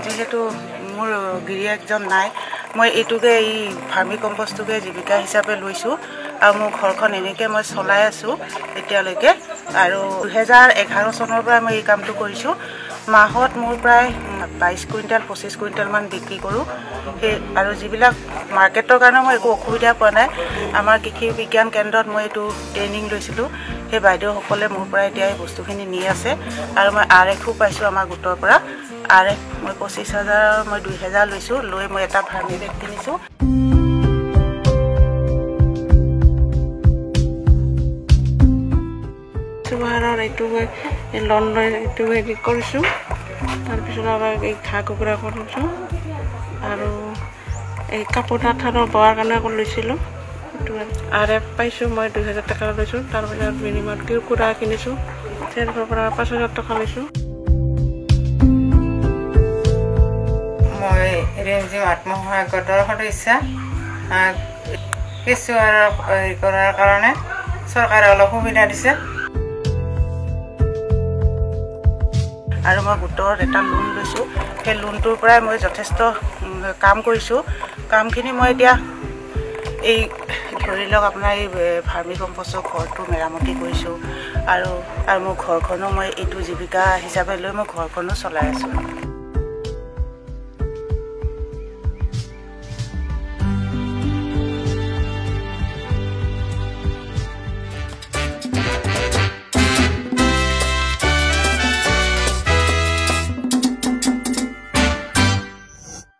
যেহেতু মোৰ গিৰিয়েকজন নাই মই এইটোকে এই ভাৰ্মি কম্পোষ্টটোকে জীৱিকা হিচাপে লৈছোঁ আৰু মোৰ ঘৰখন এনেকৈ মই চলাই আছোঁ এতিয়ালৈকে আৰু 2011 চনৰ পৰা মই এই কামটো কৰিছোঁ মাহত মোৰ প্ৰায় 22 কুইণ্টেল 25 কুইণ্টেলমান বিক্ৰী কৰোঁ সেই আৰু যিবিলাক মাৰ্কেটৰ কাৰণে মই একো অসুবিধা পোৱা নাই আমাৰ কৃষি বিজ্ঞান কেন্দ্ৰত মই এইটো ট্ৰেইনিং লৈছিলোঁ সেই বাইদেউসকলে মোৰ পৰা এতিয়া এই বস্তুখিনি নি আছে আৰু মই RFও পাইছোঁ আমাৰ গোটৰ পৰা RF মই 25,000 মই 2,000 লৈছোঁ লৈ মই এটা ভাৰ্মি বেগ কিনিছোঁ চুবাৰৰ এইটো মই লোন লৈ এইটো হেৰি কৰিছোঁ তাৰপিছত আৰু এই ঘাঁহ কুকুৰা কৰিছোঁ আৰু এই কাপোৰ তাঁতৰ বোৱাৰ কাৰণে লৈছিলোঁ এইটো RF পাইছোঁ মই 2,000 টকা লৈছোঁ তাৰপিছত বিনিময়ত কুকুৰা কিনিছোঁ তেওঁলোকৰ পৰা 5,000 টকা লৈছোঁ মই ৰেঞ্জিম আত্মসহায়ক গোটৰ সদস্য কিছু হেৰি কৰাৰ কাৰণে চৰকাৰে অলপ সুবিধা দিছে আৰু মই গোটৰ এটা লোন লৈছোঁ সেই লোনটোৰ পৰাই মই যথেষ্ট কাম কৰিছোঁ কামখিনি মই এতিয়া এই ধৰি লওক আপোনাৰ এই ভাৰ্মি কম্পোষ্টৰ ঘৰটো মেৰামতি কৰিছোঁ আৰু মোৰ ঘৰখনো মই এইটো জীৱিকা হিচাপে লৈ মই ঘৰখনো চলাই আছোঁ